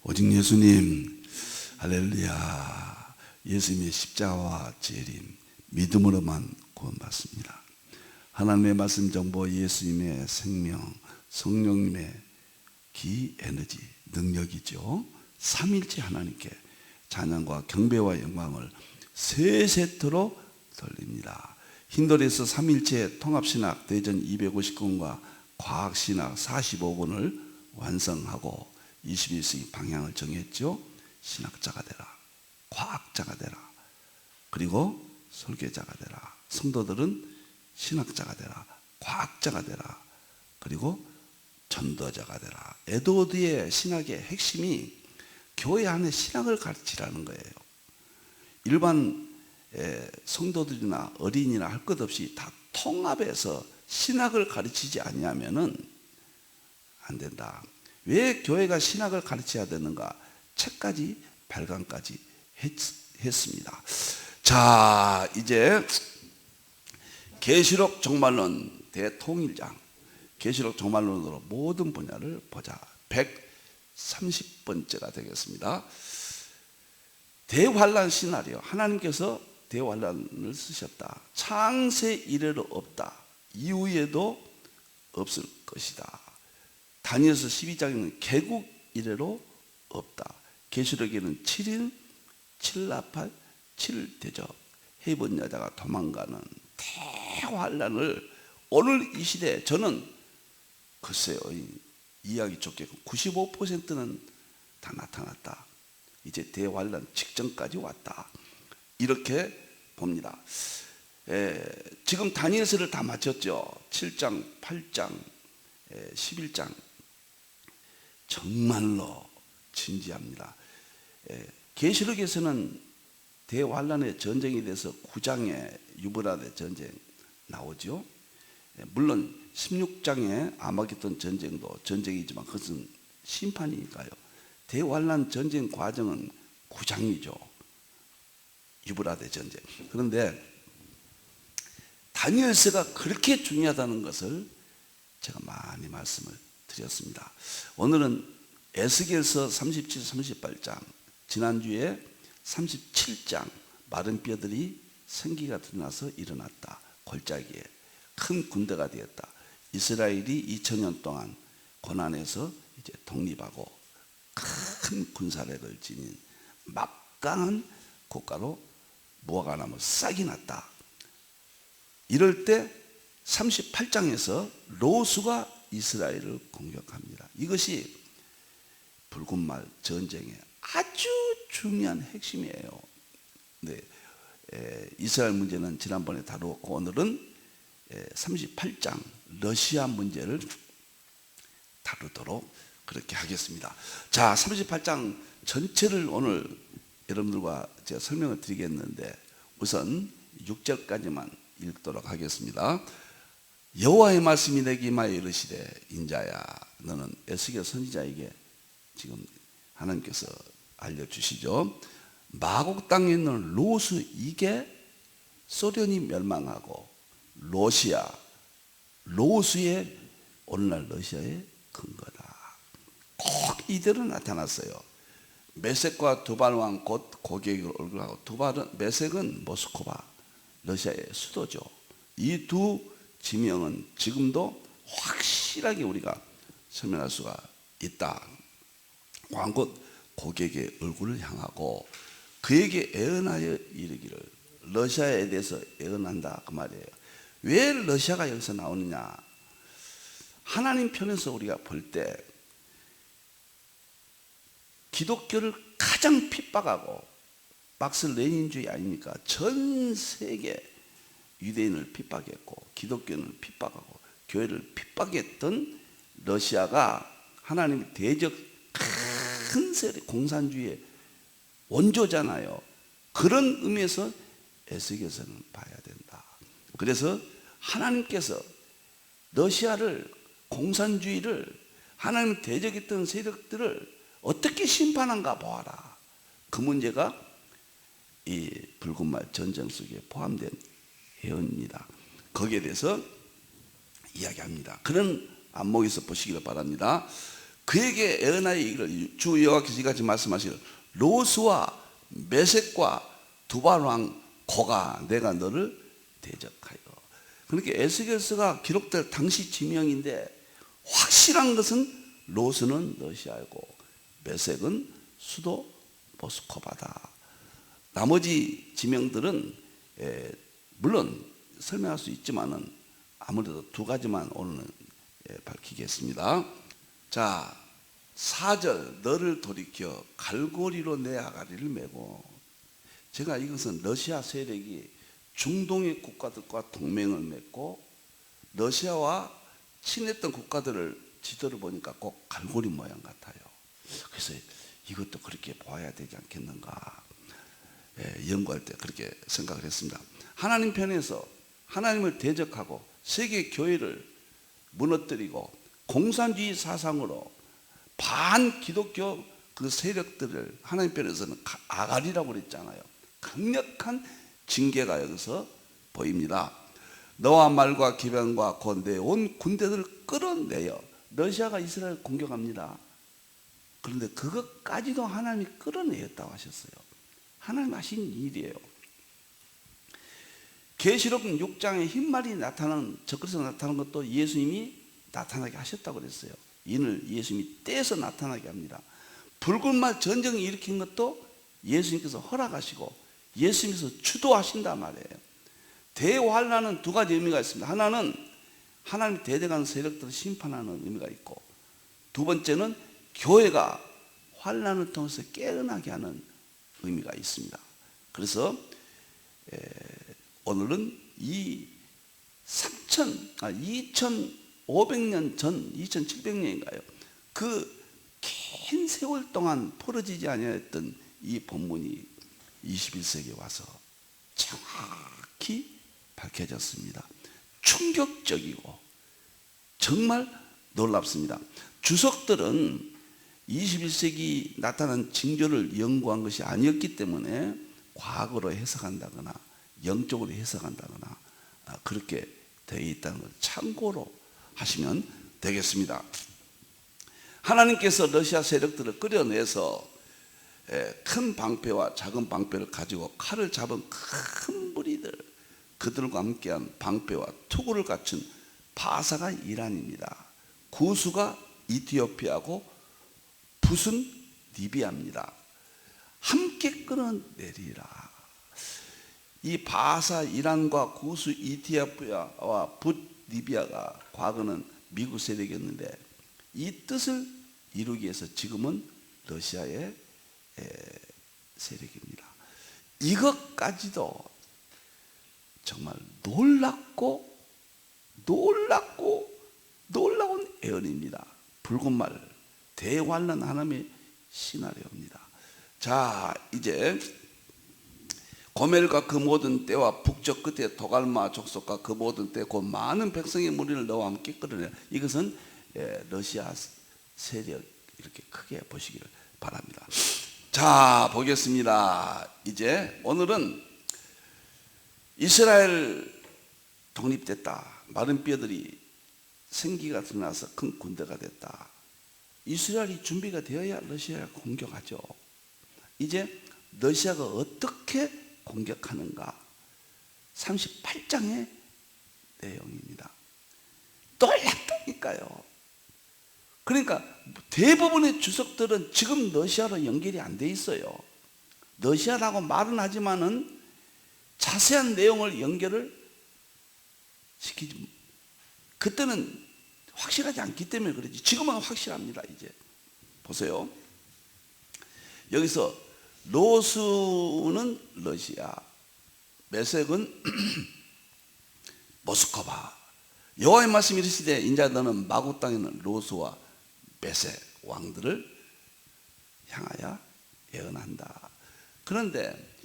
오직 예수님, 할렐루야. 예수님의 십자가와 재림, 믿음으로만 구원받습니다. 하나님의 말씀 정보, 예수님의 생명, 성령님의 기, 에너지, 능력이죠. 삼일째 하나님께 찬양과 경배와 영광을 세 세트로 돌립니다. 힌두에서 삼일체 통합신학 대전 250권과 과학신학 45권을 완성하고 21세기 방향을 정했죠. 신학자가 되라, 과학자가 되라, 그리고 설계자가 되라. 성도들은 신학자가 되라, 과학자가 되라, 그리고 전도자가 되라. 에드워드의 신학의 핵심이 교회 안에 신학을 가르치라는 거예요. 일반 성도들이나 어린이나 할 것 없이 다 통합해서 신학을 가르치지 아니하면은 안 된다. 왜 교회가 신학을 가르쳐야 되는가? 책까지 발간까지 했습니다. 자, 이제 계시록 종말론 대통일장, 계시록 종말론으로 모든 분야를 보자. 130번째가 되겠습니다. 대환란 시나리오. 하나님께서 대환란을 쓰셨다. 창세 이래로 없다. 이후에도 없을 것이다. 다니엘서 12장에는 개국 이래로 없다. 계시록에는 7인 7나팔 7대접 헤이번 여자가 도망가는 대환란을 오늘 이 시대에 저는 글쎄요, 이야기 좋게 95%는 다 나타났다. 이제 대환란 직전까지 왔다. 이렇게 봅니다. 지금 다니엘서를 다 마쳤죠. 7장, 8장, 11장. 정말로 진지합니다. 계시록에서는 대환란의 전쟁에 대해서 9장에 유브라데 전쟁 나오죠. 물론 16장에 아마겟돈 전쟁도 전쟁이지만 그것은 심판이니까요. 대환란 전쟁 과정은 9장이죠. 유브라데 전쟁. 그런데 다니엘서가 그렇게 중요하다는 것을 제가 많이 말씀을 드렸습니다. 오늘은 에스겔서 37, 38장, 지난주에 37장 마른 뼈들이 생기가 드러나서 일어났다. 골짜기에 큰 군대가 되었다. 이스라엘이 2000년 동안 고난에서 이제 독립하고 큰 군사력을 지닌 막강한 국가로 무화과 나무 싹이 났다. 이럴 때 38장에서 로수가 이스라엘을 공격합니다. 이것이 붉은 말 전쟁의 아주 중요한 핵심이에요. 네, 이스라엘 문제는 지난번에 다루었고 오늘은 38장 러시아 문제를 다루도록 그렇게 하겠습니다. 자, 38장 전체를 오늘 여러분들과 제가 설명을 드리겠는데 우선 6절까지만 읽도록 하겠습니다. 여호와의 말씀이 내게 임하여 이르시되 인자야 너는 에스겔 선지자에게 지금 하나님께서 알려주시죠. 마곡 땅에 있는 로스, 이게 소련이 멸망하고 러시아, 로스의 오늘날 러시아의 근거다. 꼭 이대로 나타났어요. 메섹과 두발왕 곧 고객을 얼굴하고, 메섹은 모스크바, 러시아의 수도죠. 이 두 지명은 지금도 확실하게 우리가 설명할 수가 있다. 왕 곧 고객의 얼굴을 향하고 그에게 애언하여 이르기를, 러시아에 대해서 애언한다 그 말이에요. 왜 러시아가 여기서 나오느냐? 하나님 편에서 우리가 볼 때 기독교를 가장 핍박하고, 막스 레닌주의 아닙니까? 전 세계 유대인을 핍박했고 기독교는 핍박하고 교회를 핍박했던 러시아가 하나님의 대적 큰 세력, 공산주의의 원조잖아요. 그런 의미에서 에스겔서는 봐야 된다. 그래서 하나님께서 러시아를, 공산주의를, 하나님 대적했던 세력들을 어떻게 심판한가 보아라. 그 문제가 이 붉은 말 전쟁 속에 포함된 예언입니다. 거기에 대해서 이야기합니다. 그런 안목에서 보시기를 바랍니다. 그에게 애언하여 이르기를 주 여호와께서 이같이 말씀하시기를 로스와 메섹과 두발 왕 고가 내가 너를 대적하여. 그러니까 에스겔서가 기록될 당시 지명인데 확실한 것은 로스는 러시아이고 메섹은 수도 모스크바다. 나머지 지명들은 물론 설명할 수 있지만은 아무래도 두 가지만 오늘은 밝히겠습니다. 자, 4절 너를 돌이켜 갈고리로 내 아가리를 메고. 제가 이것은 러시아 세력이 중동의 국가들과 동맹을 맺고 러시아와 친했던 국가들을 지도를 보니까 꼭 갈고리 모양 같아요. 그래서 이것도 그렇게 보아야 되지 않겠는가, 연구할 때 그렇게 생각을 했습니다. 하나님 편에서 하나님을 대적하고 세계 교회를 무너뜨리고 공산주의 사상으로 반기독교 그 세력들을 하나님 편에서는 아가리라고 그랬잖아요. 강력한 징계가 여기서 보입니다. 너와 말과 기병과 곧 내 온 군대들을 끌어내어. 러시아가 이스라엘 공격합니다. 그런데 그것까지도 하나님이 끌어내었다고 하셨어요. 하나님 하신 일이에요. 계시록 6장에 흰말이 나타나는, 적그리스도 나타나는 것도 예수님이 나타나게 하셨다고 그랬어요. 이를 예수님이 떼서 나타나게 합니다. 붉은 말 전쟁을 일으킨 것도 예수님께서 허락하시고 예수님께서 주도하신단 말이에요. 대환란은 두 가지 의미가 있습니다. 하나는 하나님이 대적하는 세력들을 심판하는 의미가 있고, 두 번째는 교회가 환란을 통해서 깨어나게 하는 의미가 있습니다. 그래서 오늘은 이 2500년 전, 2700년인가요? 그 긴 세월 동안 풀어지지 아니했던 이 본문이 21세기에 와서 정확히 밝혀졌습니다. 충격적이고 정말 놀랍습니다. 주석들은 21세기 나타난 징조를 연구한 것이 아니었기 때문에 과거로 해석한다거나 영적으로 해석한다거나 그렇게 되어 있다는 걸 참고로 하시면 되겠습니다. 하나님께서 러시아 세력들을 끌어내서 큰 방패와 작은 방패를 가지고 칼을 잡은 큰 무리들, 그들과 함께한 방패와 투구를 갖춘 바사가 이란입니다. 구수가 이티오피아고 붓은 리비아입니다. 함께 끌어내리라. 이 바사 이란과 구수 이티오피아와 붓 리비아가 과거는 미국 세력이었는데 이 뜻을 이루기 위해서 지금은 러시아의 세력입니다. 이것까지도 정말 놀라운 애언입니다. 붉은 말, 대환란 하나님의 시나리오입니다. 자, 이제 고멜과 그 모든 때와 북쪽 끝에 도갈마 족속과 그 모든 때 곧 많은 백성의 무리를 너와 함께 끌어내라. 이것은 러시아 세력, 이렇게 크게 보시기를 바랍니다. 자, 보겠습니다. 이제 오늘은 이스라엘 독립됐다. 마른 뼈들이 생기가 드러나서 큰 군대가 됐다. 이스라엘이 준비가 되어야 러시아가 공격하죠. 이제 러시아가 어떻게 공격하는가? 38장의 내용입니다. 놀랍다니까요. 그러니까 대부분의 주석들은 지금 러시아로 연결이 안 돼 있어요. 러시아라고 말은 하지만은 자세한 내용을 연결을 시키지, 그때는 확실하지 않기 때문에 그러지. 지금은 확실합니다. 이제 보세요. 여기서 로스는 러시아, 메섹은 모스크바. 여호와의 말씀이 이르시되 인자 너는 마구 땅에 있는 로스와 메섹 왕들을 향하여 예언한다. 그런데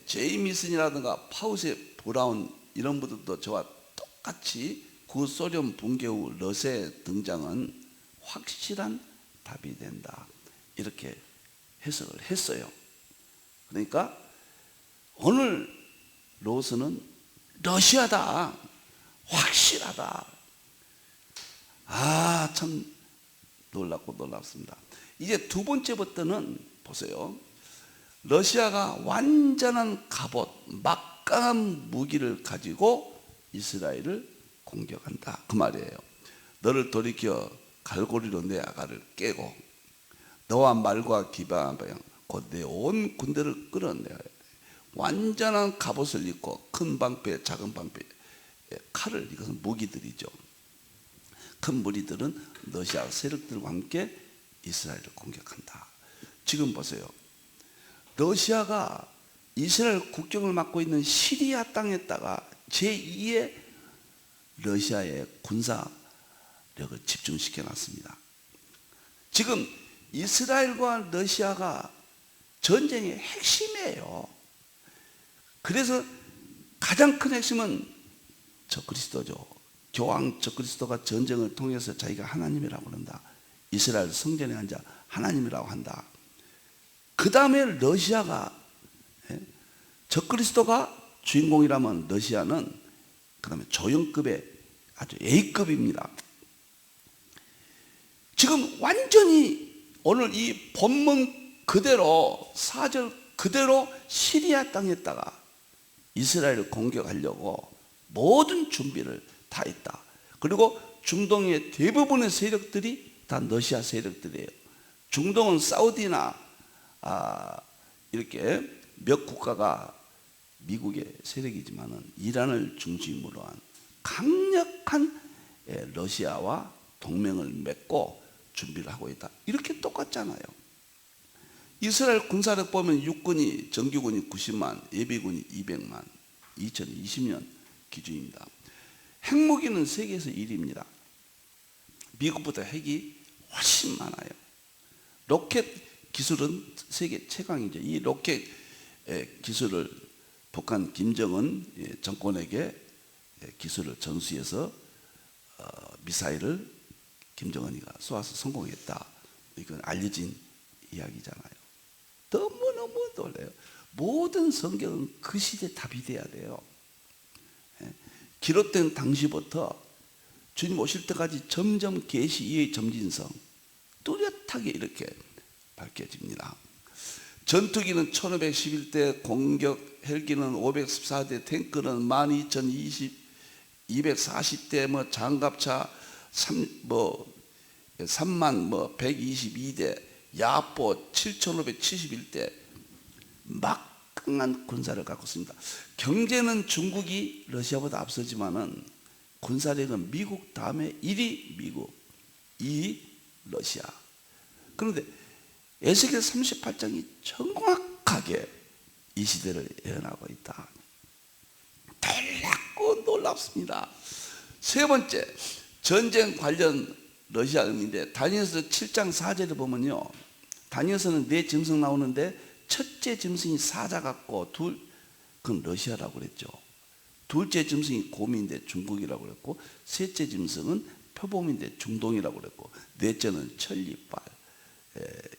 제이미슨이라든가 파우세 브라운 이런 분들도 저와 똑같이 구소련 붕괴 후 러시아의 등장은 확실한 답이 된다, 이렇게 해석을 했어요. 그러니까 오늘 로스는 러시아다, 확실하다. 아, 참 놀랍고 놀랍습니다. 이제 두 번째부터는 보세요. 러시아가 완전한 갑옷, 막강한 무기를 가지고 이스라엘을 공격한다. 그 말이에요. 너를 돌이켜 갈고리로 내 아가를 깨고 너와 말과 기반 곧 내 온 군대를 끌어내야 돼. 완전한 갑옷을 입고 큰 방패, 작은 방패, 칼을, 이것은 무기들이죠. 큰 무리들은 러시아 세력들과 함께 이스라엘을 공격한다. 지금 보세요. 러시아가 이스라엘 국경을 맡고 있는 시리아 땅에다가 제2의 러시아의 군사력을 집중시켜 놨습니다. 지금 이스라엘과 러시아가 전쟁의 핵심이에요. 그래서 가장 큰 핵심은 적그리스도죠. 교황 적그리스도가 전쟁을 통해서 자기가 하나님이라고 한다. 이스라엘 성전에 앉아 하나님이라고 한다. 그 다음에 러시아가, 적그리스도가 주인공이라면 러시아는 그 다음에 조연급의 아주 A급입니다. 지금 완전히 오늘 이 본문 그대로 4절 그대로 시리아 땅에다가 이스라엘을 공격하려고 모든 준비를 다 했다. 그리고 중동의 대부분의 세력들이 다 러시아 세력들이에요. 중동은 사우디나 이렇게 몇 국가가 미국의 세력이지만은 이란을 중심으로 한 강력한 러시아와 동맹을 맺고 준비를 하고 있다. 이렇게 똑같잖아요. 이스라엘 군사력 보면 육군이 정규군이 90만, 예비군이 200만, 2020년 기준입니다. 핵무기는 세계에서 1위입니다. 미국보다 핵이 훨씬 많아요. 로켓 기술은 세계 최강이죠. 이 로켓 기술을 북한 김정은 정권에게 기술을 전수해서 미사일을 김정은이가 쏘아서 성공했다. 이건 알려진 이야기잖아요. 너무너무 놀라요. 모든 성경은 그 시대에 답이 돼야 돼요. 기록된 당시부터 주님 오실 때까지 점점 계시의 점진성 뚜렷하게 이렇게 밝혀집니다. 전투기는 1511대, 공격 헬기는 514대, 탱크는 1240대, 장갑차 3만 122대, 야포 7571대, 막강한 군사를 갖고 있습니다. 경제는 중국이 러시아보다 앞서지만은 군사력은 미국 다음에 1위 미국, 2위 러시아. 그런데 에스겔 38장이 정확하게 이 시대를 예언하고 있다. 놀랍고 놀랍습니다. 세 번째, 전쟁 관련 러시아 의미인데 다니엘서 7장 4절에 보면요, 다니엘서는 네 짐승 나오는데 첫째 짐승이 사자 같고 그건 러시아라고 그랬죠. 둘째 짐승이 곰인데 중국이라고 그랬고, 셋째 짐승은 표범인데 중동이라고 그랬고, 넷째는 천리빨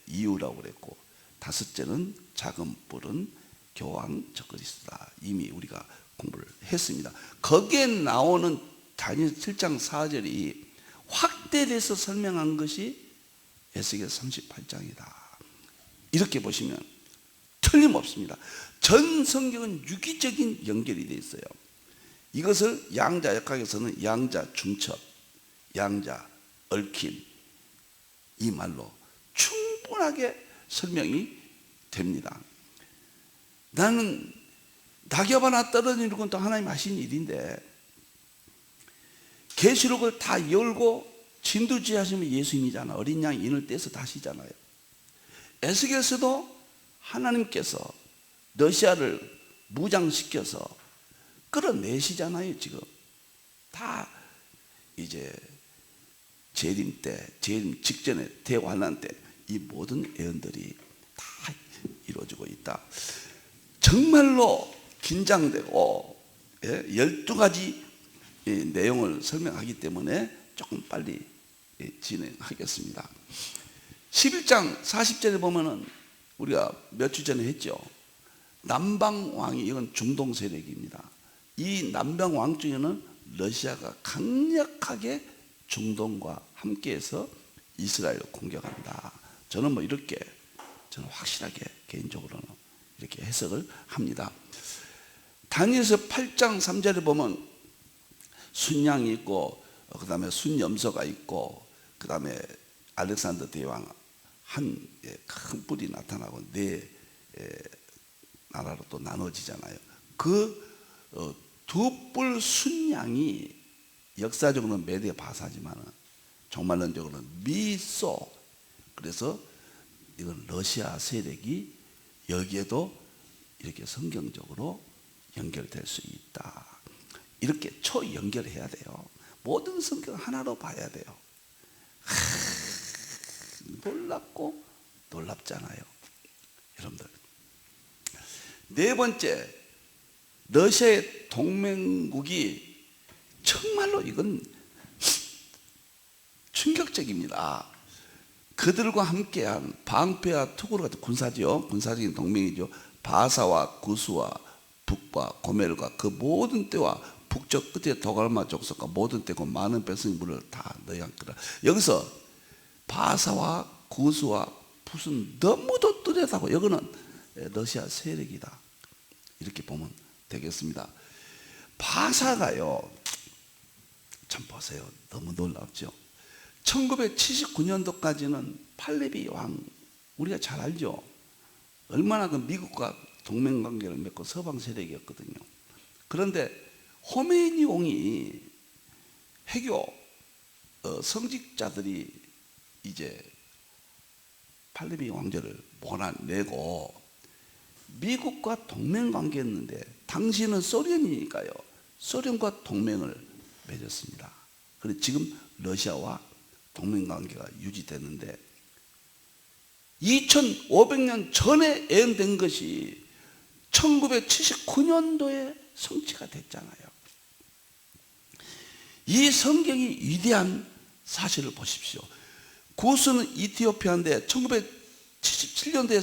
이유라고 그랬고, 다섯째는 작은 뿔은 교황 적그리스도다. 이미 우리가 공부를 했습니다. 거기에 나오는 다니엘 7장 4절이 확대돼서 설명한 것이 에스겔 38장이다. 이렇게 보시면 틀림없습니다. 전 성경은 유기적인 연결이 되어 있어요. 이것을 양자 역학에서는 양자 중첩, 양자 얽힘, 이 말로 충분하게 설명이 됩니다. 나는 낙엽 하나 떨어지는 건 또 하나님 하신 일인데, 계시록을 다 열고 진두지하시면 예수님이잖아. 어린 양 인을 떼서 다시잖아요. 에스겔서도 하나님께서 러시아를 무장시켜서 끌어내시잖아요. 지금 다 이제 재림 때, 재림 직전에, 대환란 때 이 모든 예언들이 다 이루어지고 있다. 정말로 긴장되고 12가지 내용을 설명하기 때문에 조금 빨리 진행하겠습니다. 11장 40절에 보면은 우리가 몇 주 전에 했죠. 남방왕이, 이건 중동 세력입니다. 이 남방왕 중에는 러시아가 강력하게 중동과 함께해서 이스라엘을 공격한다. 저는 뭐 이렇게 저는 확실하게 개인적으로는 이렇게 해석을 합니다. 다니엘서 8장 3절에 보면 순양이 있고 그 다음에 순염소가 있고 그 다음에 알렉산더 대왕 한 큰 뿔이 나타나고 네 나라로 또 나눠지잖아요. 그 두 뿔 순양이 역사적으로는 메대 바사지만 정말론적으로는 미소, 그래서 이건 러시아 세력이 여기에도 이렇게 성경적으로 연결될 수 있다. 이렇게 초연결해야 돼요. 모든 성경 하나로 봐야 돼요. 놀랍고 놀랍잖아요, 여러분들. 네 번째, 러시아의 동맹국이 정말로 이건 충격적입니다. 그들과 함께한 방패와 투구르 같은 군사적인 동맹이죠. 바사와 구스와 북과 고멜과 그 모든 때와 북쪽 끝에 도갈마 족속과 모든 때고 많은 백성의 물을 다 너희가 끓여. 여기서 바사와 구스와 풋은 너무도 뚜렷하고 여기는 러시아 세력이다, 이렇게 보면 되겠습니다. 바사가요, 참 보세요, 너무 놀랍죠. 1979년도까지는 팔레비 왕, 우리가 잘 알죠. 얼마나 그 미국과 동맹관계를 맺고 서방 세력이었거든요. 그런데 호메이니 왕이 해교 성직자들이 이제 팔레비 왕조를 몰아내고 미국과 동맹관계였는데 당시는 소련이니까요, 소련과 동맹을 맺었습니다. 그래서 지금 러시아와 동맹관계가 유지되는데 2500년 전에 예언된 것이 1979년도에 성취가 됐잖아요. 이 성경이 위대한 사실을 보십시오. 구스는 이티오피아인데 1977년도에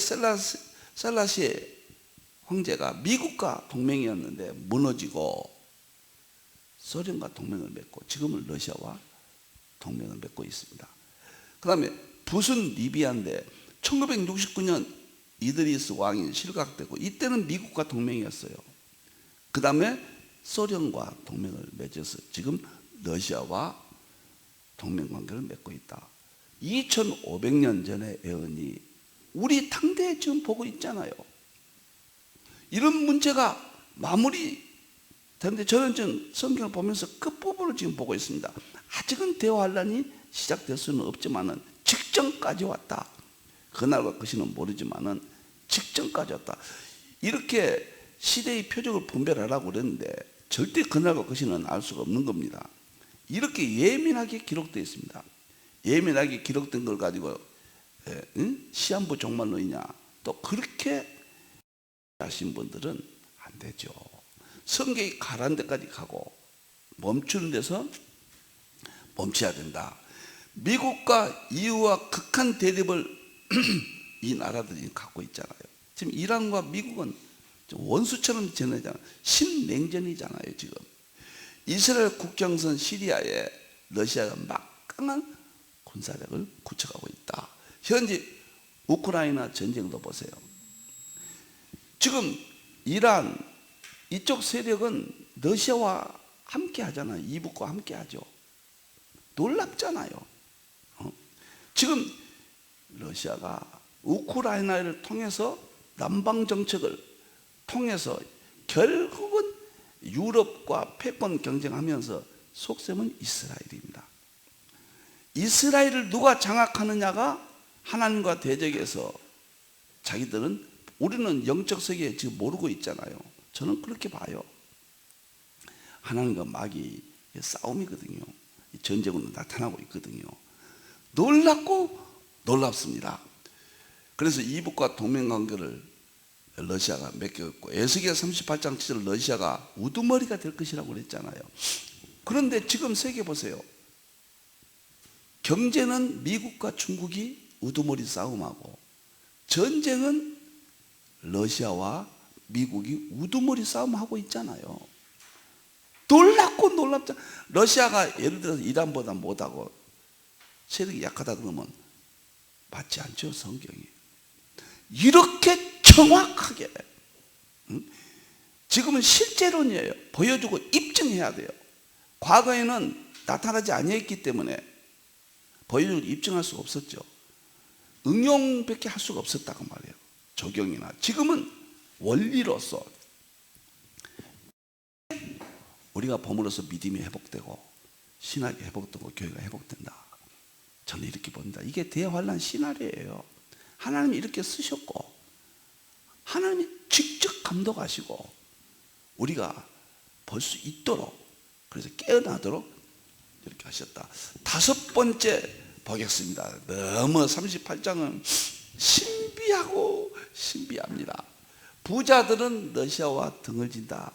셀라시 황제가 미국과 동맹이었는데 무너지고 소련과 동맹을 맺고 지금은 러시아와 동맹을 맺고 있습니다. 그 다음에 붓은 리비아인데 1969년 이드리스 왕이 실각되고 이때는 미국과 동맹이었어요. 그 다음에 소련과 동맹을 맺어서 지금 러시아와 동맹관계를 맺고 있다. 2500년 전의 예언이 우리 당대에 지금 보고 있잖아요. 이런 문제가 마무리되는데 저는 지금 성경을 보면서 끝부분을 지금 보고 있습니다. 아직은 대화환란이 시작될 수는 없지만은 직전까지 왔다. 그날과 그 시는 모르지만은 직전까지 왔다. 이렇게 시대의 표적을 분별하라고 그랬는데 절대 그날과 그 시는 알 수가 없는 겁니다. 이렇게 예민하게 기록되어 있습니다. 예민하게 기록된 걸 가지고 시한부 종말론이냐 또 그렇게 하신 분들은 안 되죠. 성경이 가라앉는 데까지 가고 멈추는 데서 멈춰야 된다. 미국과 EU와 극한 대립을 이 나라들이 갖고 있잖아요. 지금 이란과 미국은 원수처럼 지내잖아요. 신냉전이잖아요. 지금 이스라엘 국경선 시리아에 러시아가 막강한 군사력을 구축하고 있다. 현재 우크라이나 전쟁도 보세요. 지금 이란 이쪽 세력은 러시아와 함께 하잖아요. 이북과 함께 하죠. 놀랍잖아요. 지금 러시아가 우크라이나를 통해서 남방 정책을 통해서 결국은 유럽과 패권 경쟁하면서 속셈은 이스라엘입니다. 이스라엘을 누가 장악하느냐가 하나님과 대적해서 자기들은 우리는 영적 세계에 지금 모르고 있잖아요. 저는 그렇게 봐요. 하나님과 마귀의 싸움이거든요. 전쟁으로 나타나고 있거든요. 놀랍고 놀랍습니다. 그래서 이북과 동맹관계를 러시아가 맺겼고 에스겔 38장 7절 러시아가 우두머리가 될 것이라고 그랬잖아요. 그런데 지금 세계 보세요. 경제는 미국과 중국이 우두머리 싸움하고 전쟁은 러시아와 미국이 우두머리 싸움하고 있잖아요. 놀랍고 놀랍잖아요. 러시아가 예를 들어서 이란보다 못하고 세력이 약하다 그러면 맞지 않죠, 성경이. 이렇게 정확하게, 지금은 실제론이에요. 보여주고 입증해야 돼요. 과거에는 나타나지 아니했기 때문에 보여주고 입증할 수가 없었죠. 응용밖에 할 수가 없었다고 말이에요. 적용이나. 지금은 원리로서 우리가 봄으로써 믿음이 회복되고 신학이 회복되고 교회가 회복된다. 저는 이렇게 봅니다. 이게 대환란 시나리오예요. 하나님이 이렇게 쓰셨고 하나님이 직접 감독하시고 우리가 볼 수 있도록, 그래서 깨어나도록 이렇게 하셨다. 다섯 번째 보겠습니다. 너무 38장은 신비하고 신비합니다. 부자들은 러시아와 등을 진다.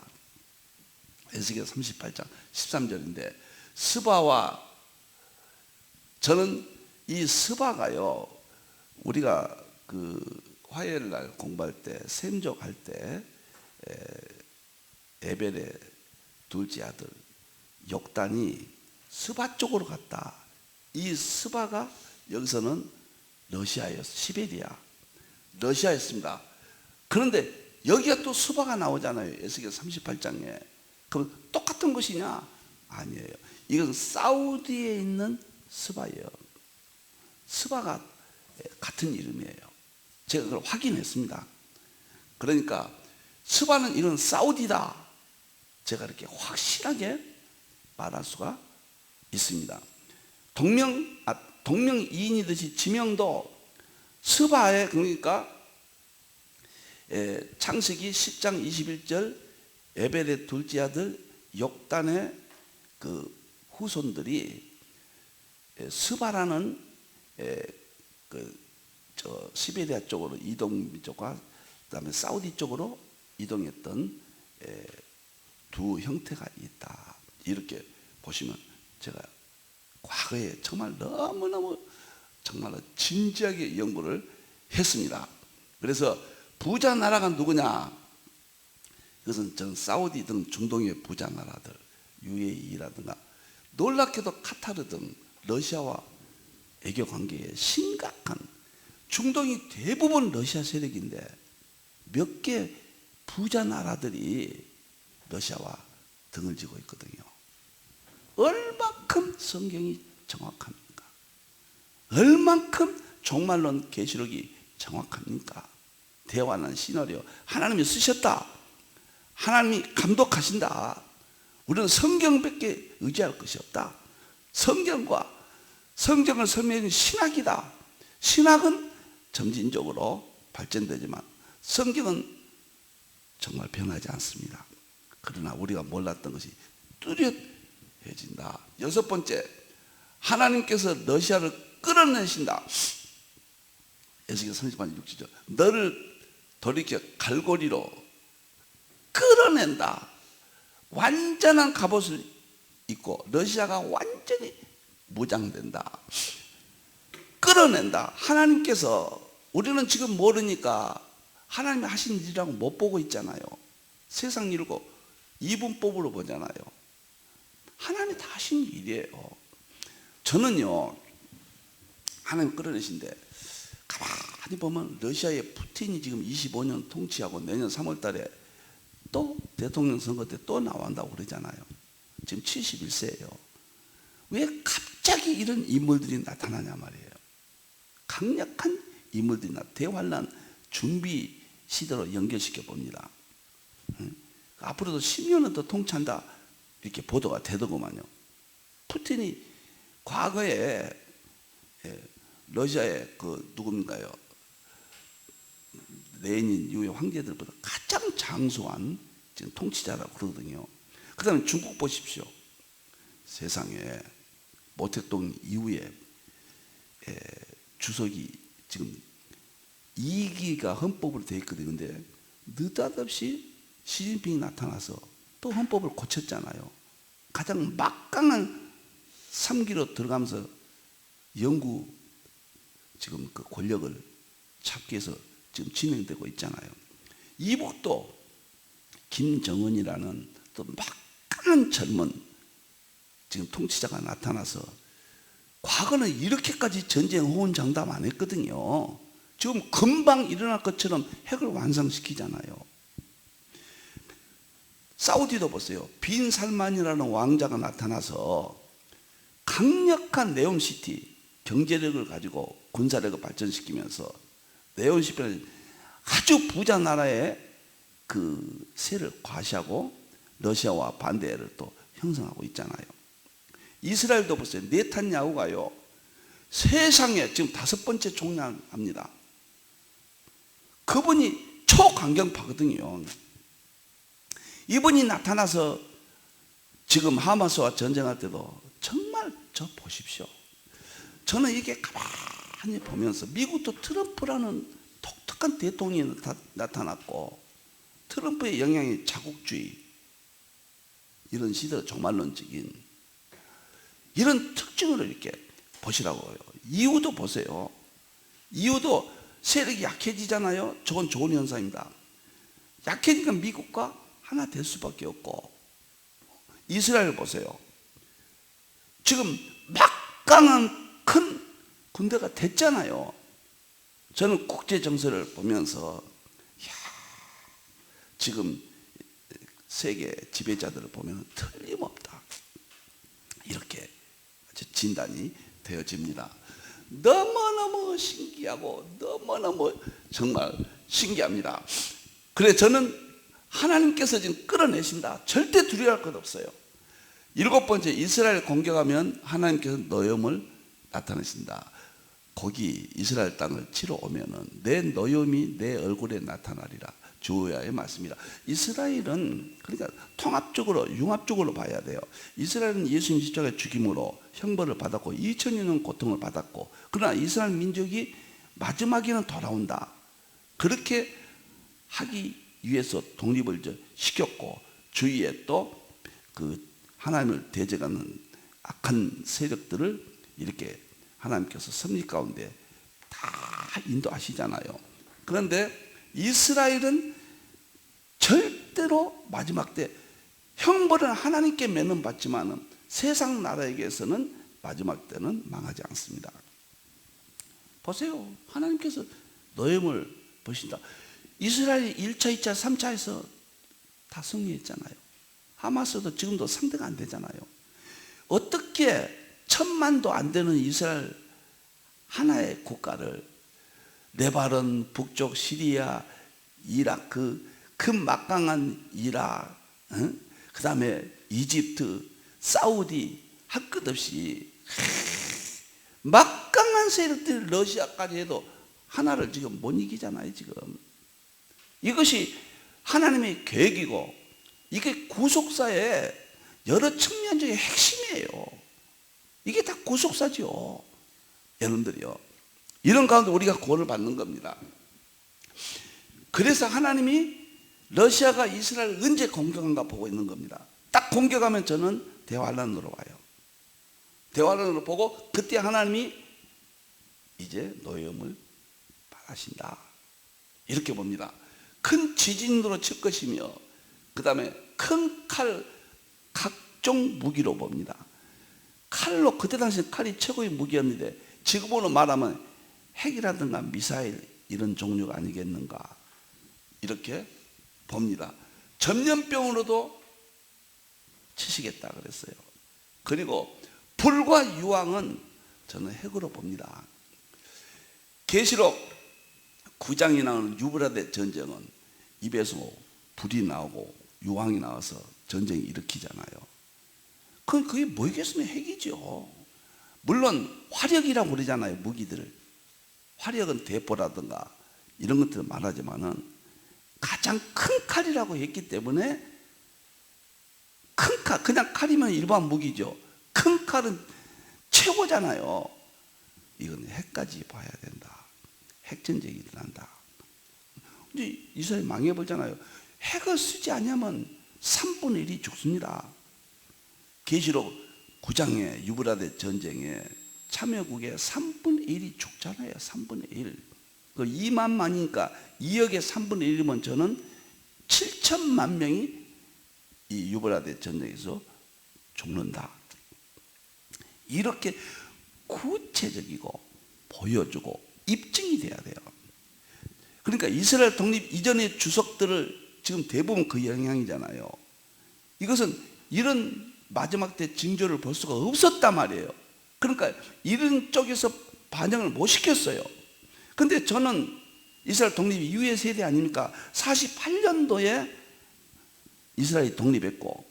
에스겔 38장 13절인데, 스바와, 저는 이 스바가요, 우리가 그 화요일 날 공부할 때, 샘족할 때 에벨의 둘째 아들 욕단이 스바 쪽으로 갔다. 이 스바가 여기서는 러시아였어요. 시베리아 러시아였습니다. 그런데 여기가 또 스바가 나오잖아요. 에스겔 38장에. 그럼 똑같은 것이냐? 아니에요. 이건 사우디에 있는 스바예요. 스바가 같은 이름이에요. 제가 그걸 확인했습니다. 그러니까 스바는 이런 사우디다, 제가 이렇게 확실하게 말할 수가 있습니다. 동명이인이듯이 지명도 스바에, 그러니까 창세기 10장 21절 에벨의 둘째 아들 욕단의 그 후손들이 스바라는 저 시베리아 쪽으로 이동민족과 그다음에 사우디 쪽으로 이동했던 두 형태가 있다. 이렇게 보시면, 제가 과거에 정말 너무너무 정말로 진지하게 연구를 했습니다. 그래서 부자 나라가 누구냐? 그것은 전 사우디 등 중동의 부자 나라들, UAE라든가 놀랍게도 카타르 등 러시아와 외교 관계에 심각한, 중동이 대부분 러시아 세력인데 몇 개 부자 나라들이 러시아와 등을 지고 있거든요. 얼만큼 성경이 정확합니까? 얼만큼 종말론 계시록이 정확합니까? 대환란 시나리오 하나님이 쓰셨다. 하나님이 감독하신다. 우리는 성경밖에 의지할 것이 없다. 성경과 성경을 설명하는 신학이다. 신학은 점진적으로 발전되지만 성경은 정말 변하지 않습니다. 그러나 우리가 몰랐던 것이 뚜렷해진다. 여섯 번째, 하나님께서 러시아를 끌어내신다. 에스겔 30장 6절, 너를 돌이켜 갈고리로 끌어낸다. 완전한 갑옷을 입고 러시아가 완전히 무장된다. 끌어낸다. 하나님께서, 우리는 지금 모르니까 하나님이 하신 일이라고 못 보고 있잖아요. 세상 일고 이분법으로 보잖아요. 하나님이 다 하신 일이에요. 저는요, 하나님 끌어내신데 가만히 보면 러시아의 푸틴이 지금 25년 통치하고 내년 3월 달에 또 대통령 선거 때 또 나온다고 그러잖아요. 지금 71세예요. 왜 갑자기 이런 인물들이 나타나냐 말이에요. 강력한 인물들이 대환란 준비 시대로 연결시켜 봅니다. 앞으로도 10년은 더 통치한다, 이렇게 보도가 되더구만요. 푸틴이 과거에 러시아의 그 누굽니까요? 레닌 이후의 황제들보다 가장 장수한 지금 통치자라고 그러거든요. 그 다음에 중국 보십시오. 세상에 모택동 이후에 주석이 지금 2기가 헌법으로 되어 있거든요. 근데 느닷없이 시진핑이 나타나서 또 헌법을 고쳤잖아요. 가장 막강한 3기로 들어가면서 영구 지금 그 권력을 잡기 위해서 지금 진행되고 있잖아요. 이북도 김정은이라는 또 막강한 젊은 지금 통치자가 나타나서 과거는 이렇게까지 전쟁 호언장담 안 했거든요. 지금 금방 일어날 것처럼 핵을 완성시키잖아요. 사우디도 보세요. 빈 살만이라는 왕자가 나타나서 강력한 네옴시티 경제력을 가지고 군사력을 발전시키면서 네옴시티는 아주 부자 나라의 그 세를 과시하고 러시아와 반대를 또 형성하고 있잖아요. 이스라엘도 보세요. 네탄야후가요, 세상에 지금 5번째 총리합니다. 그분이 초강경파거든요. 이분이 나타나서 지금 하마스와 전쟁할 때도 정말 저 보십시오. 저는 이게 가만히 보면서 미국도 트럼프라는 독특한 대통령이 나타났고, 트럼프의 영향이 자국주의, 이런 시대 종말론적인 이런 특징을 이렇게 보시라고요. 이유도 보세요. 이유도 세력이 약해지잖아요. 저건 좋은 현상입니다. 약해지니까 미국과 하나 될 수밖에 없고, 이스라엘 보세요. 지금 막강한 큰 군대가 됐잖아요. 저는 국제 정세를 보면서 지금 세계 지배자들을 보면 틀림없다, 이렇게 진단이 되어집니다. 너무너무 신기하고 너무너무 정말 신기합니다. 그래 저는 하나님께서 지금 끌어내신다. 절대 두려워할 것 없어요. 7번째, 이스라엘 공격하면 하나님께서 노염을 나타내신다. 거기 이스라엘 땅을 치러 오면은 내 노염이 내 얼굴에 나타나리라. 주야의 말씀이라. 이스라엘은 그러니까 통합적으로 융합적으로 봐야 돼요. 이스라엘은 예수님 십자가의 죽임으로 형벌을 받았고 2000년은 고통을 받았고, 그러나 이스라엘 민족이 마지막에는 돌아온다. 그렇게 하기 위해서 독립을 시켰고, 주위에 또 그 하나님을 대적하는 악한 세력들을 이렇게 하나님께서 섭리 가운데 다 인도하시잖아요. 그런데 이스라엘은 절대로 마지막 때 형벌은 하나님께 매는 받지만 세상 나라에게서는 마지막 때는 망하지 않습니다. 보세요. 하나님께서 노염을 보신다. 이스라엘이 1차, 2차, 3차에서 다 승리했잖아요. 하마스도 지금도 상대가 안 되잖아요. 어떻게 1000만도 안 되는 이스라엘 하나의 국가를 레바논, 북쪽 시리아, 이라크, 그 막강한 이라크, 그 다음에 이집트, 사우디, 할 것 없이 막강한 세력들, 러시아까지 해도 하나를 지금 못 이기잖아요. 지금 이것이 하나님의 계획이고, 이게 구속사의 여러 측면적인 핵심이에요. 이게 다 구속사죠. 여러분들이요, 이런 가운데 우리가 구원을 받는 겁니다. 그래서 하나님이 러시아가 이스라엘을 언제 공격한가 보고 있는 겁니다. 딱 공격하면 저는 대환란으로 와요. 대환란으로 보고 그때 하나님이 이제 노염을 받으신다, 이렇게 봅니다. 큰 지진으로 칠 것이며, 그 다음에 큰 칼, 각종 무기로 봅니다. 칼로, 그때 당시 칼이 최고의 무기였는데 지금으로 말하면 핵이라든가 미사일 이런 종류가 아니겠는가, 이렇게 봅니다. 전염병으로도 치시겠다 그랬어요. 그리고 불과 유황은 저는 핵으로 봅니다. 계시록 9장이 나오는 유브라데 전쟁은 입에서 불이 나오고 유황이 나와서 전쟁이 일으키잖아요. 그게 뭐겠으면 핵이죠. 물론 화력이라고 그러잖아요. 무기들을. 화력은 대포라든가 이런 것들을 말하지만은 가장 큰 칼이라고 했기 때문에, 큰 칼, 그냥 칼이면 일반 무기죠. 큰 칼은 최고잖아요. 이건 핵까지 봐야 된다. 핵전쟁이 일어난다. 근데 이스라엘 망해버리잖아요. 핵을 쓰지 않으면 3분의 1이 죽습니다. 계시록 9장의 유브라데 전쟁에 참여국의 3분의 1이 죽잖아요. 3분의 1. 그 2만만이니까 2억의 3분의 1이면 저는 7천만 명이 이 유브라데 전쟁에서 죽는다. 이렇게 구체적이고 보여주고 입증이 돼야 돼요. 그러니까 이스라엘 독립 이전의 주석들을 지금 대부분 그 영향이잖아요. 이것은 이런 마지막 때 징조를 볼 수가 없었단 말이에요. 그러니까 이런 쪽에서 반영을 못 시켰어요. 근데 저는 이스라엘 독립 이후의 세대 아닙니까? 48년도에 이스라엘이 독립했고,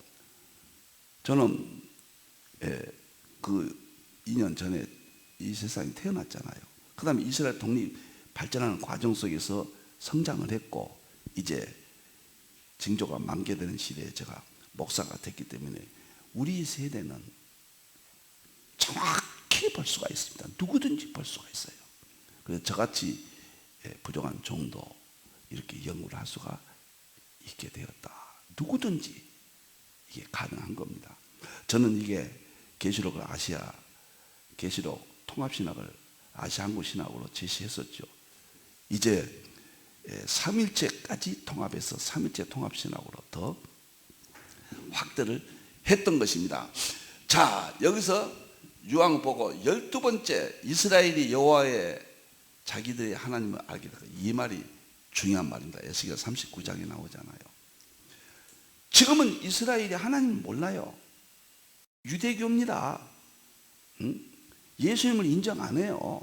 저는 그 2년 전에 이 세상에 태어났잖아요. 그 다음에 이스라엘 독립 발전하는 과정 속에서 성장을 했고, 이제 징조가 만개되는 시대에 제가 목사가 됐기 때문에 우리 세대는 정확히 볼 수가 있습니다. 누구든지 볼 수가 있어요. 그래서 저같이 부족한 종도 이렇게 연구를 할 수가 있게 되었다. 누구든지 이게 가능한 겁니다. 저는 이게 계시록을 아시아 계시록 통합신학을 아시아 한국신학으로 제시했었죠. 이제 3일체까지 통합해서 3일체 통합신학으로 더 확대를 했던 것입니다. 자, 여기서 유황을 보고 12번째 이스라엘이 여호와의 자기들의 하나님을 알게 되고, 이 말이 중요한 말입니다. 에스겔 39장에 나오잖아요. 지금은 이스라엘이 하나님을 몰라요. 유대교입니다. 예수님을 인정 안 해요.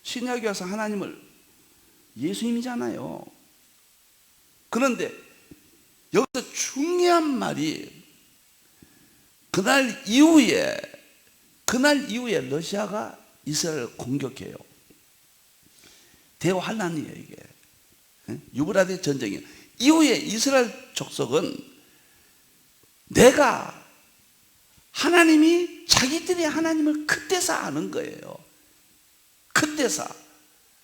신약에 와서 하나님을 예수님이잖아요. 그런데 여기서 중요한 말이 그날 이후에 러시아가 이스라엘을 공격해요. 대환란이에요, 이게. 유브라데 전쟁이에요. 이후에 이스라엘 족속은 내가 하나님이 자기들이 하나님을 그때서 아는 거예요. 그때서.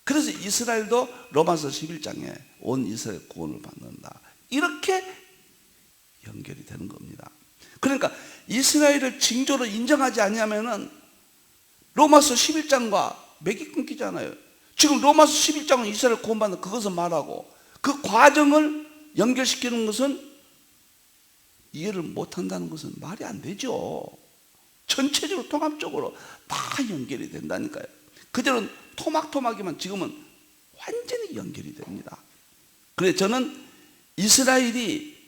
그래서 이스라엘도 로마서 11장에 온 이스라엘 구원을 받는다. 이렇게 연결이 되는 겁니다. 그러니까 이스라엘을 징조로 인정하지 않으면은 로마서 11장과 맥이 끊기잖아요. 지금 로마서 11장은 이스라엘 구원받는 그것을 말하고, 그 과정을 연결시키는 것은 이해를 못한다는 것은 말이 안 되죠. 전체적으로 통합적으로 다 연결이 된다니까요. 그전은 토막토막이면 지금은 완전히 연결이 됩니다. 그래서 저는 이스라엘이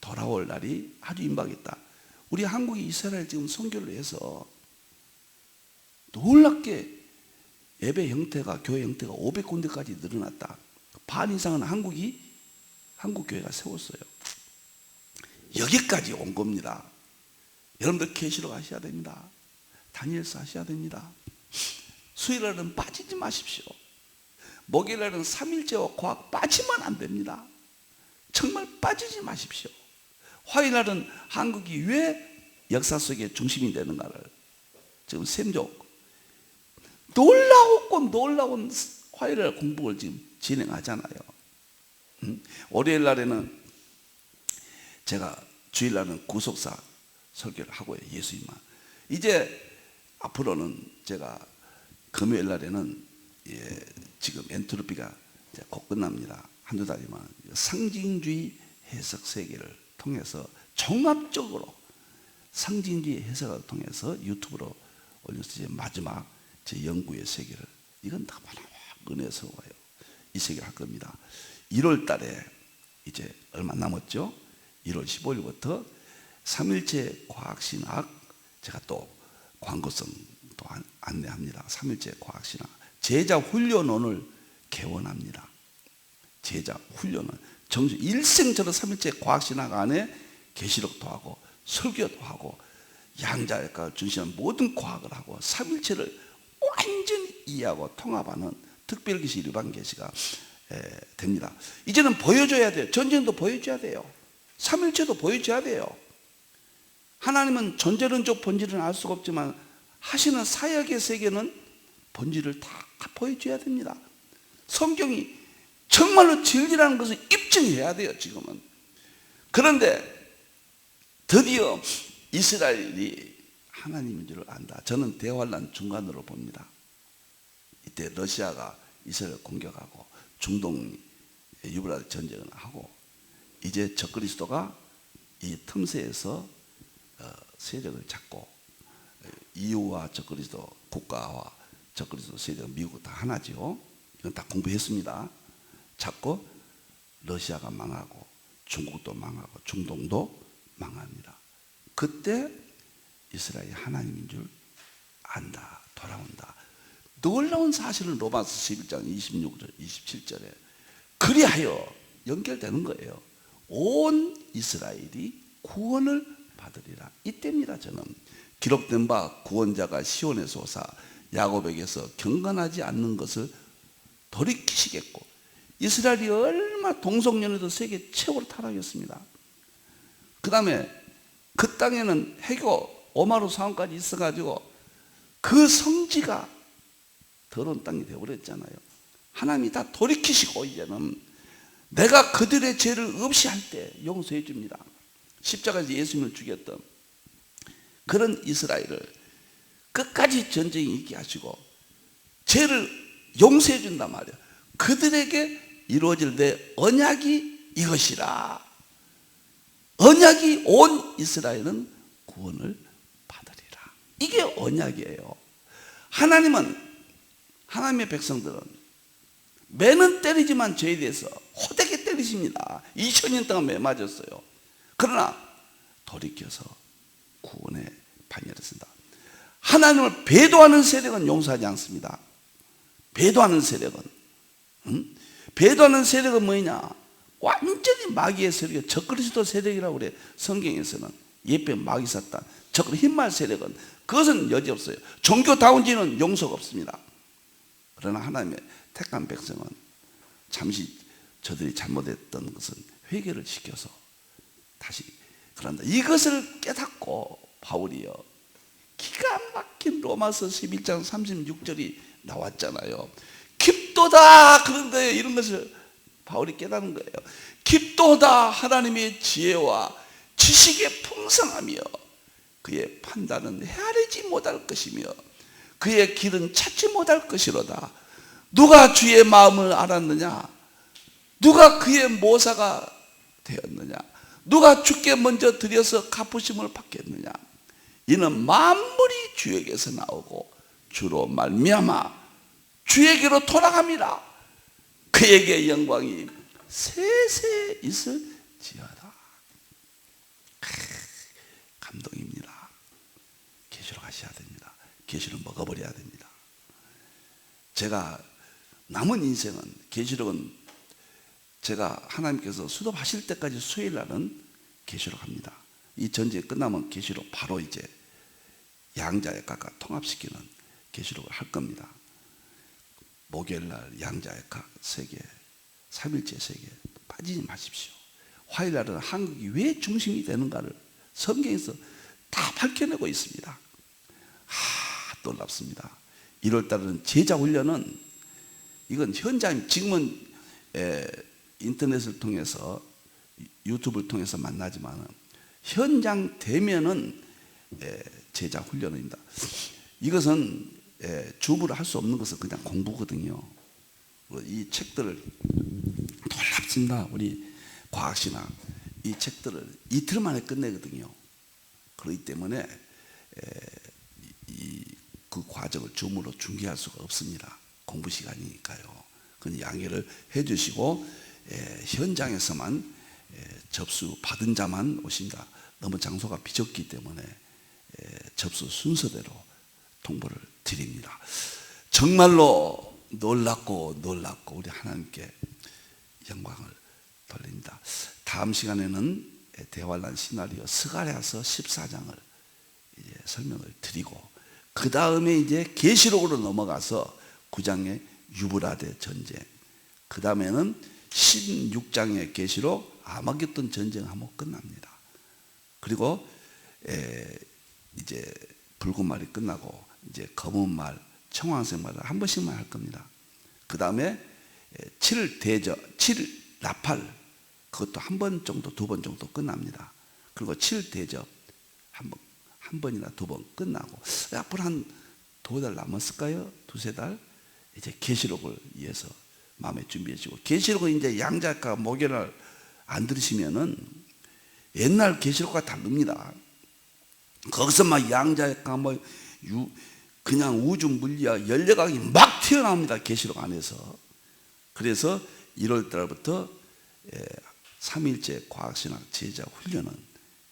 돌아올 날이 아주 임박했다. 우리 한국이 이스라엘 지금 선교를 해서 놀랍게 예배 형태가, 교회 형태가 500군데까지 늘어났다. 반 이상은 한국 교회가 세웠어요. 여기까지 온 겁니다. 여러분들 계시록 하셔야 됩니다. 다니엘서 하셔야 됩니다. 수요일날은 빠지지 마십시오. 목요일날은 삼일제와 과학 빠지면 안 됩니다. 정말 빠지지 마십시오. 화요일날은 한국이 왜 역사 속의 중심이 되는가를 지금 샘족 놀라운 화요일날 공부를 지금 진행하잖아요. 월요일날에는 제가 주일날은 구속사 설교를 하고요. 예수님만. 이제 앞으로는 제가 금요일날에는 지금 엔트로피가 이제 곧 끝납니다. 한두 달이면 상징주의 해석 세계를 통해서 종합적으로 상징주의 해석을 통해서 유튜브로 올려서 이제 마지막 제 연구의 세계를, 이건 다 은혜스러워요. 이 세계를 할 겁니다. 1월 달에 이제 얼마 남았죠? 1월 15일부터 3일째 과학신학, 제가 또 광고성 또 안내합니다. 3일째 과학신학 제자훈련원을 개원합니다. 제자훈련원 정수 일생처럼 3일째 과학신학 안에 계시록도 하고 설교도 하고 양자역학을 중심한 모든 과학을 하고 3일체를 완전히 이해하고 통합하는 특별계시 일반계시가 됩니다. 이제는 보여줘야 돼요. 전쟁도 보여줘야 돼요. 3일체도 보여줘야 돼요. 하나님은 존재론적 본질은 알 수가 없지만 하시는 사역의 세계는 본질을 다 보여줘야 됩니다. 성경이 정말로 진리라는 것을 입증해야 돼요. 지금은. 그런데 드디어 이스라엘이 하나님인 줄 안다. 저는 대환란 중간으로 봅니다. 이때 러시아가 이스라엘을 공격하고 중동 유브라데 전쟁을 하고, 이제 적그리스도가 이 틈새에서 세력을 잡고, 이유와 적그리스도 국가와 적그리스도 세력, 미국 다 하나죠. 이건 다 공부했습니다. 자꾸 러시아가 망하고 중국도 망하고 중동도 망합니다. 그때 이스라엘이 하나님인 줄 안다. 돌아온다. 놀라운 사실은 로마서 11장 26절 27절에 그리하여 연결되는 거예요. 온 이스라엘이 구원을 받으리라. 이때입니다. 저는 기록된 바 구원자가 시온에서 오사 야곱에게서 경건하지 않는 것을 돌이키시겠고, 이스라엘이 얼마나 동성연애도 세계 최고로 타락했습니다. 그 다음에 그 땅에는 해교 오마루 사원까지 있어가지고 그 성지가 더러운 땅이 되어버렸잖아요. 하나님이 다 돌이키시고 이제는 내가 그들의 죄를 없이 할 때 용서해 줍니다. 십자가에서 예수님을 죽였던 그런 이스라엘을 끝까지 전쟁이 있게 하시고 죄를 용서해 준단 말이에요. 그들에게 이루어질 내 언약이 이것이라. 언약이 온 이스라엘은 구원을 받으리라. 이게 언약이에요. 하나님의 백성들은 매는 때리지만 죄에 대해서 호되게 때리십니다. 2000년 동안 매 맞았어요. 그러나 돌이켜서 구원의 방해를 쓴다. 하나님을 배도하는 세력은 용서하지 않습니다. 배도하는 세력은 배도하는 세력은 뭐냐? 완전히 마귀의 세력이 적그리스도 세력이라고 그래. 성경에서는 예배 마귀 사탄 흰말 세력은 그것은 여지없어요. 종교다운지는 용서가 없습니다. 그러나 하나님의 택한 백성은 잠시 저들이 잘못했던 것은 회개를 시켜서 다시 그런다. 이것을 깨닫고 바울이요 기가 막힌 로마서 11장 36절이 나왔잖아요. 깊도다. 그런데 이런 것을 바울이 깨닫는 거예요. 깊도다. 하나님의 지혜와 지식의 풍성하며 그의 판단은 헤아리지 못할 것이며 그의 길은 찾지 못할 것이로다. 누가 주의 마음을 알았느냐? 누가 그의 모사가 되었느냐? 누가 주께 먼저 드려서 갚으심을 받겠느냐? 이는 만물이 주에게서 나오고 주로 말미암아 주에게로 돌아갑니다. 그에게 영광이 세세 있을지어다. 감동입니다. 계시록 하셔야 됩니다. 계시록 먹어버려야 됩니다. 제가 남은 인생은 계시록은 제가 하나님께서 수도하실 때까지 수요일 날은 계시록 합니다. 이 전쟁 끝나면 계시록 바로 이제 양자의 각각 통합시키는 계시록을 할 겁니다. 목요일 날 양자의 각 세계, 3일째 세계 빠지지 마십시오. 화요일 날은 한국이 왜 중심이 되는가를 성경에서 다 밝혀내고 있습니다. 놀랍습니다. 1월 달은 제자 훈련은 이건 현장, 지금은 인터넷을 통해서 유튜브를 통해서 만나지만 현장 되면은 제자 훈련입니다. 이것은 주부를 할 수 없는 것은 그냥 공부거든요. 이 책들을 놀랍습니다. 우리 과학신학 이 책들을 이틀 만에 끝내거든요. 그렇기 때문에 그 과정을 줌으로 중계할 수가 없습니다. 공부 시간이니까요. 그건 양해를 해주시고 현장에서만 접수 받은 자만 오신다. 너무 장소가 비좁기 때문에 접수 순서대로 통보를 드립니다. 정말로 놀랍고 우리 하나님께 영광을 돌립니다. 다음 시간에는 대환란 시나리오 스가랴서 14장을 이제 설명을 드리고 그 다음에 이제 계시록으로 넘어가서 9장의 유브라데 전쟁, 그 다음에는 16장의 계시록 아마겟돈 전쟁하면 끝납니다. 그리고 이제 붉은 말이 끝나고 이제 검은 말, 청황색 말을 한 번씩만 할 겁니다. 그 다음에 7대저, 7나팔 그것도 한 번 정도, 두 번 정도 끝납니다. 그리고 7대접 한 번이나 두 번 끝나고 앞으로 한 2달 남았을까요? 2-3달 이제 계시록을 위해서 마음에 준비해 주고, 계시록은 이제 양자가 목요일 안 들으시면은 옛날 계시록과 다릅니다. 거기서 막 양자가 그냥 우주 물리학 연력학이 막 튀어나옵니다. 계시록 안에서. 그래서 1월 달부터 3일째 과학신학 제자 훈련은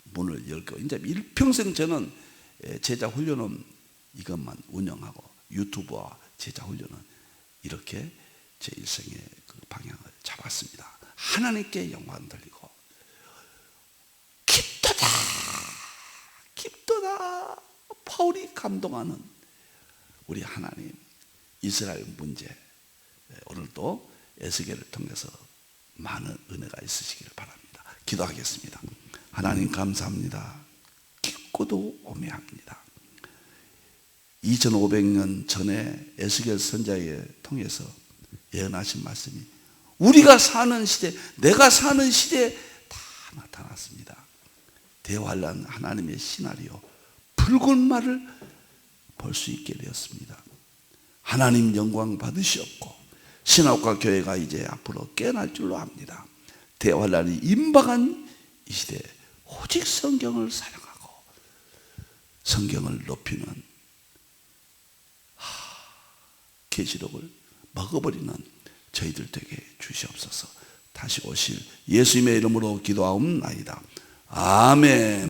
문을 열고 이제 일평생 저는 제자 훈련은 이것만 운영하고 유튜브와 제자 훈련은 이렇게 제 일생의 그 방향을 잡았습니다. 하나님께 영광 돌리고 깊도다 깊도다 바울이 감동하는 우리 하나님 이스라엘 문제 오늘도 에스겔을 통해서 많은 은혜가 있으시기를 바랍니다. 기도하겠습니다. 하나님 감사합니다. 깊고도 오묘합니다. 2500년 전에 에스겔 선자에 통해서 예언하신 말씀이 우리가 사는 시대, 내가 사는 시대에 다 나타났습니다. 대환란 하나님의 시나리오, 붉은 말을 볼 수 있게 되었습니다. 하나님 영광 받으시옵고 신학과 교회가 이제 앞으로 깨어날 줄로 압니다. 대환란이 임박한 이 시대에 오직 성경을 사랑하고 성경을 높이는 계시록을 먹어버리는 저희들 되게 주시옵소서. 다시 오실 예수님의 이름으로 기도하옵나이다. 아멘.